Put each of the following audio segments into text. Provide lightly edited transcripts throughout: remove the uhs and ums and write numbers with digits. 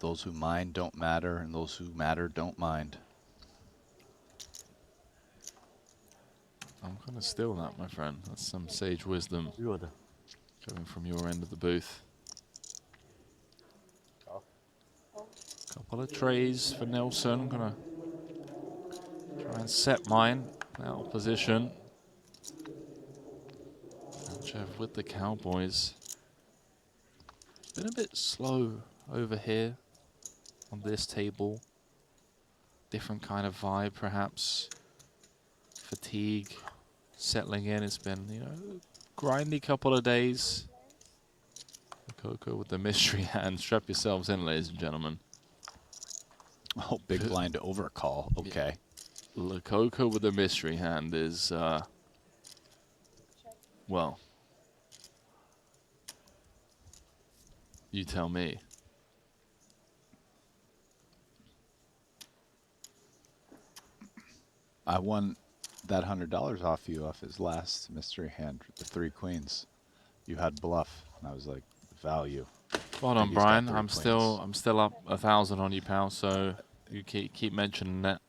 Those who mind don't matter, and those who matter don't mind. I'm going to steal that, my friend. That's some sage wisdom coming from your end of the booth. Couple of trays for Nelson. I'm going to try and set mine out of position. 𝐬𝐮𝐻𝐬 with the Cowboys. It's been a bit slow over here on this table. Different kind of vibe, perhaps. Fatigue settling in. It's been, you know, grindy couple of days. Lococo with the mystery hand. Strap yourselves in, ladies and gentlemen. Oh, big blind overcall. Okay. Lococo with the mystery hand is, well, you tell me. I won that $100 off you off his last mystery hand with the 3 queens. You had bluff, and I was like, value. Well done, Brian. I'm still up 1,000 on you, pal. So you keep mentioning that.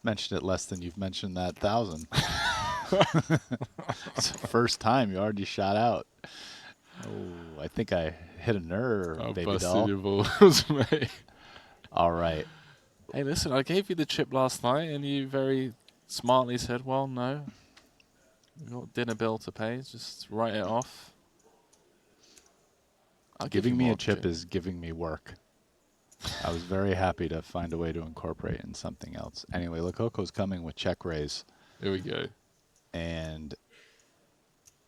Mentioned it less than you've mentioned that 1,000. It's the first time you already shot out. Oh, I think I hit a nerve, baby doll. Your balls, mate. All right. Hey, listen, I gave you the chip last night, and you very smartly said, well, no. We've got dinner bill to pay. Just write it off. Giving me a chip is giving me work. I was very happy to find a way to incorporate in something else. Anyway, Lococo's coming with check raise. Here we go. And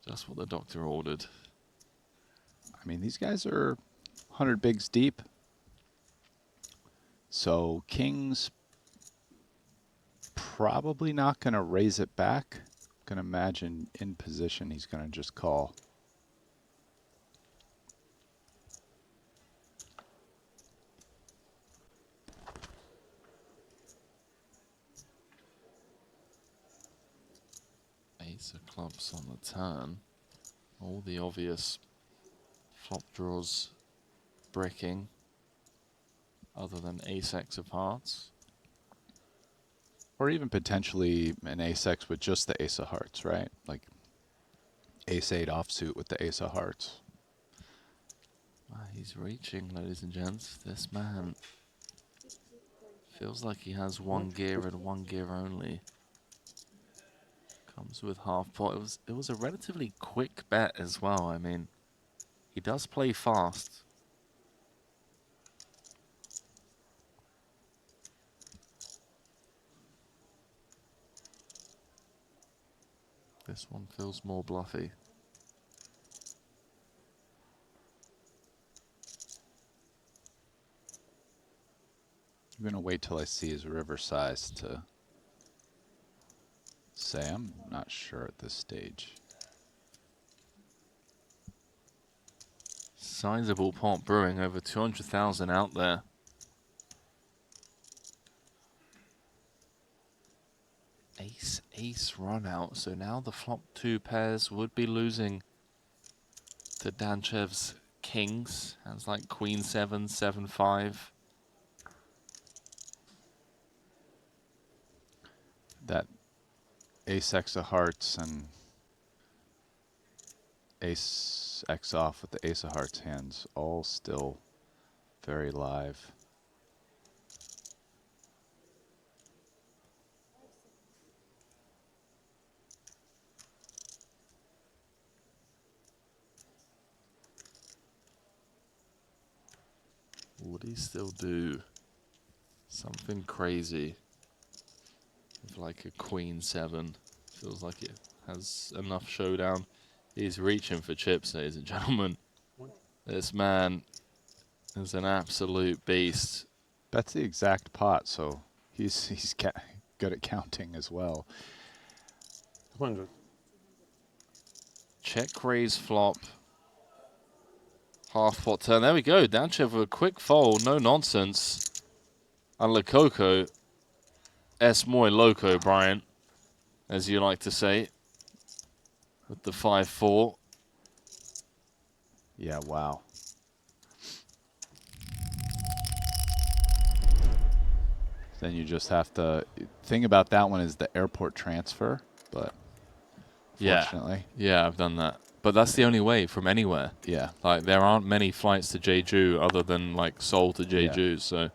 just what the doctor ordered. I mean, these guys are 100 bigs deep. So King's probably not going to raise it back. Going to imagine in position he's going to just call. Ace of clubs on the turn. All the obvious flop draws bricking, other than ace-x of hearts. Or even potentially an ace-x with just the ace of hearts, right? Like ace-8 offsuit with the ace of hearts. He's reaching, ladies and gents. This man feels like he has one gear and one gear only. Comes with half pot. It was a relatively quick bet as well. I mean, he does play fast. This one feels more bluffy. I'm going to wait till I see his river size to say. I'm not sure at this stage. Sizable pot brewing, over 200,000 out there. Ace run out, so now the flop 2 pairs would be losing to 𝐷𝐻𝐬's kings. Hands like Queen 7, 7-5. That ace-x of hearts and ace-x off with the ace of hearts hands, all still very live. Would he still do something crazy with like a Queen 7? Feels like it has enough showdown. He's reaching for chips, ladies and gentlemen. This man is an absolute beast. That's the exact pot, so he's good at counting as well. 200. Check raise flop. Half pot turn. There we go. 𝐷𝐻𝐬 with a quick fold. No nonsense. And Lococo. Es muy loco, Brian. As you like to say. With the 5-4. Yeah, wow. Then you just have to. Thing about that one is the airport transfer, but fortunately, Yeah, I've done that. But that's the only way from anywhere. yeah. Like, there aren't many flights to Jeju other than, like, Seoul to Jeju, so...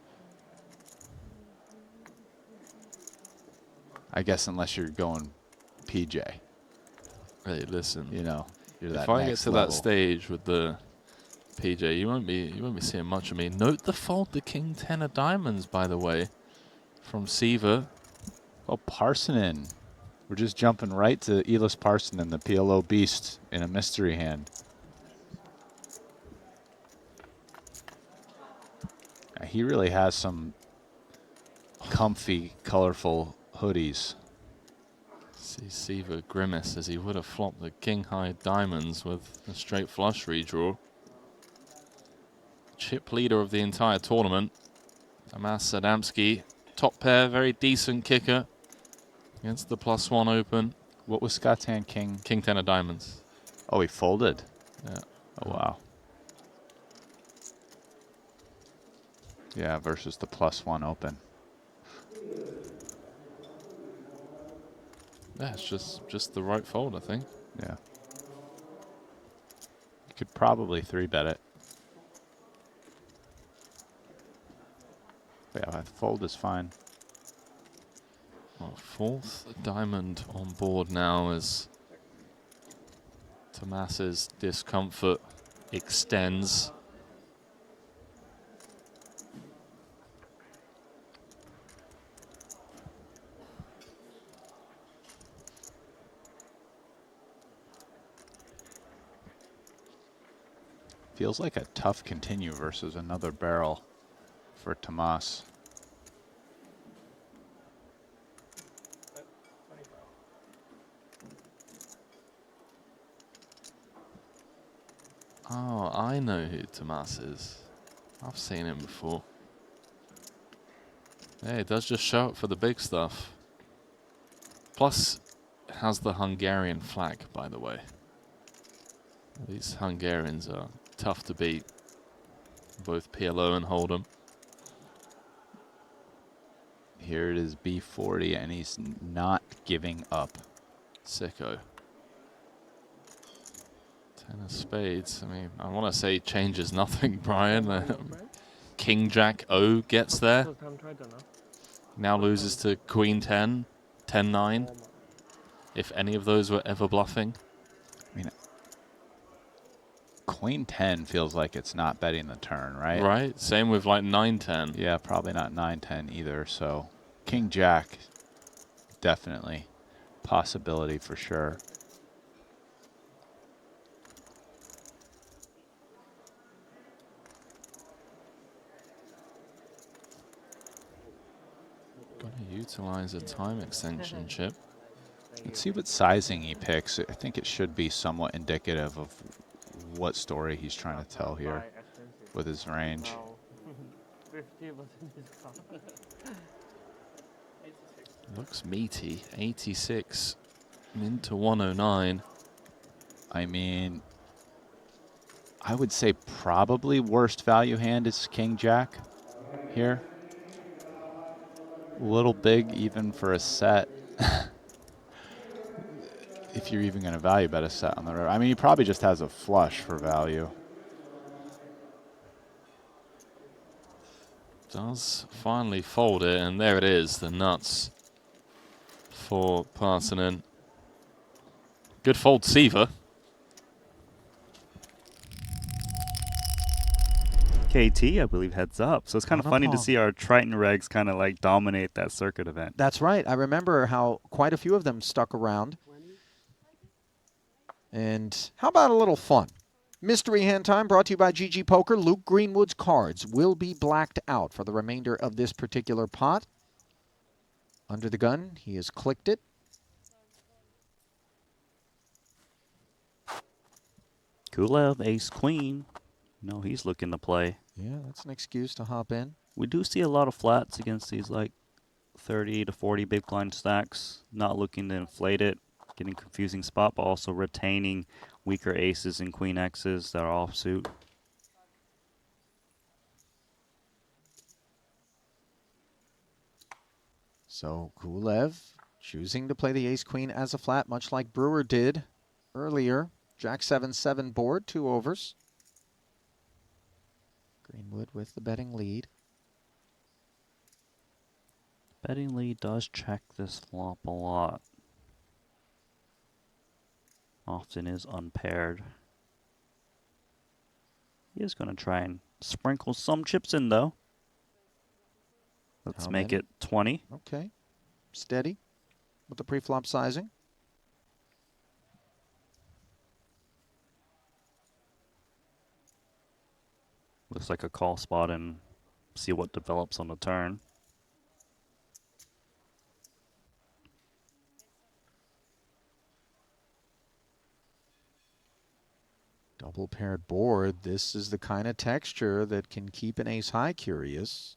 I guess unless you're going PJ. Hey, listen. You know, you're that If I get next to level. that stage with the PJ, you won't be seeing much of me. Note the fold, the King 10 of diamonds, by the way, from 𝐸𝐵𝐵. Oh, Parssinen. We're just jumping right to 𝐸𝐵𝐵 Parssinen, the PLO beast in a mystery hand. He really has some comfy, colorful hoodies. See 𝐸𝐵𝐵 grimace as he would have flopped the King High diamonds with a straight flush redraw. Chip leader of the entire tournament. Adamszki, top pair, very decent kicker against the +1 open. What was 𝐷𝐾𝐿 King? King 10 of diamonds. Oh, he folded. Yeah. Oh, wow. Yeah, versus the +1 open. Yeah, it's just the right fold, I think. Yeah. You could probably 3-bet it. But yeah, fold is fine. Well, fourth diamond on board now as Tomas's discomfort extends. Feels like a tough continue versus another barrel for Tomas. Oh, I know who Tomas is. I've seen him before. Yeah, he does just show up for the big stuff. Plus, has the Hungarian flag, by the way. These Hungarians are tough to beat. Both PLO and Hold'em. Here it is, B40, and he's not giving up. 𝐸𝐵𝐵. 10 of spades. I mean, I want to say changes nothing, Brian. King Jack O gets there. Now loses to Queen 10, 10-9. If any of those were ever bluffing. I mean, Queen 10 feels like it's not betting the turn, right? Right. Same with like 9-10. Yeah, probably not 9-10 either. So King Jack, definitely possibility for sure. Going to utilize a time extension chip. Let's see what sizing he picks. I think it should be somewhat indicative of what story he's trying to tell here with his range. Looks meaty. 86 into 109. I mean, I would say probably worst value hand is King Jack here. A little big even for a set. If you're even going to value bet a set on the river. I mean, he probably just has a flush for value. Does finally fold it, and there it is, the nuts for Parssinen. Good fold, 𝐸𝐵𝐵. KT, I believe, heads up. So it's kind of funny to see our Triton regs kind of like dominate that circuit event. That's right. I remember how quite a few of them stuck around. And how about a little fun? Mystery Hand Time brought to you by GG Poker. Luke Greenwood's cards will be blacked out for the remainder of this particular pot. Under the gun, he has clicked it. Kulev, ace, queen. No, he's looking to play. Yeah, that's an excuse to hop in. We do see a lot of flats against these like 30 to 40 big blind stacks. Not looking to inflate it. Getting confusing spot, but also retaining weaker aces and queen X's that are offsuit. So Kulev choosing to play the ace-queen as a flat, much like Brewer did earlier. Jack 7-7 board, 2 overs. Greenwood with the betting lead. Betting lead does check this flop a lot. Often is unpaired. He is going to try and sprinkle some chips in, though. Let's How make many? it 20. Okay. Steady with the pre-flop sizing. Looks like a call spot and see what develops on the turn. Double paired board. This is the kind of texture that can keep an ace high curious.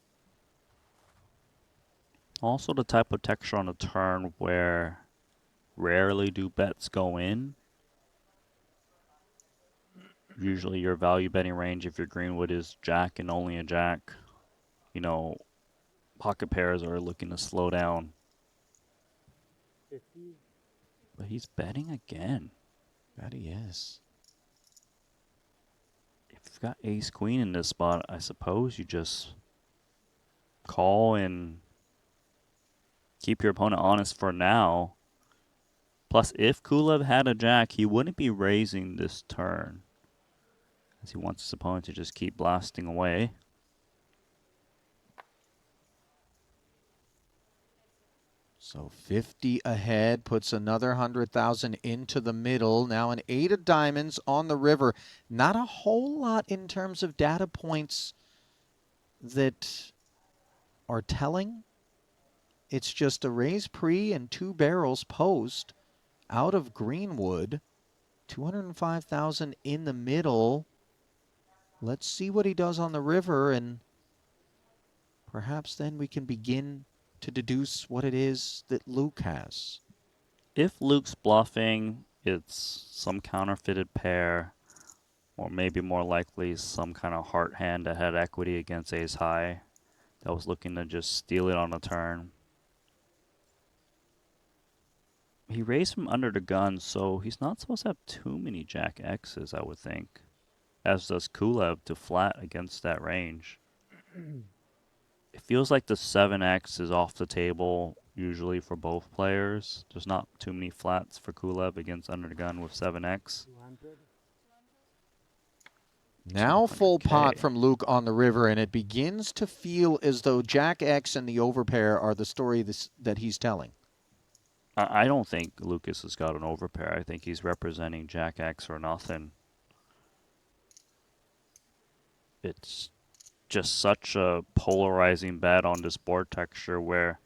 Also the type of texture on a turn where rarely do bets go in. Usually your value betting range, if your Greenwood is jack and only a jack, you know, pocket pairs are looking to slow down. 50. But he's betting again. That he is. If you've got ace queen in this spot, I suppose you just call and keep your opponent honest for now. Plus, if Kulev had a jack, he wouldn't be raising this turn, as he wants his opponent to just keep blasting away. So 50 ahead, puts another 100,000 into the middle. Now an 8 of diamonds on the river. Not a whole lot in terms of data points that are telling. It's just a raise pre and 2 barrels post out of Greenwood. 205,000 in the middle. Let's see what he does on the river, and perhaps then we can begin to deduce what it is that Luke has. If Luke's bluffing, it's some counterfeited pair, or maybe more likely some kind of heart hand that had equity against ace high that was looking to just steal it on a turn. He raised from under the gun, so he's not supposed to have too many jack X's, I would think. As does Kulev to flat against that range. It feels like the 7x is off the table usually for both players. There's not too many flats for Kulev against under the gun with 7x. 200. Now full 200K. pot from Luke on the river, and it begins to feel as though Jack X and the overpair are the story that he's telling. I don't think Lucas has got an overpair. I think he's representing Jack X or nothing. It's just such a polarizing bet on this board texture where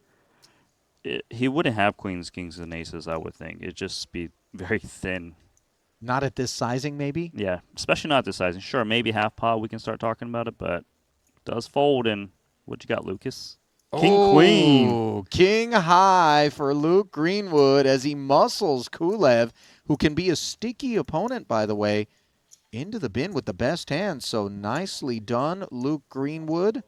he wouldn't have queens, kings, and aces, I would think. It'd just be very thin. Not at this sizing, maybe? Yeah, especially not this sizing. Sure, maybe half pot we can start talking about it, but it does fold. And what you got, Lucas? King, queen. King high for Luke Greenwood as he muscles Kulev, who can be a sticky opponent, by the way, into the bin with the best hand. So nicely done, Luke Greenwood.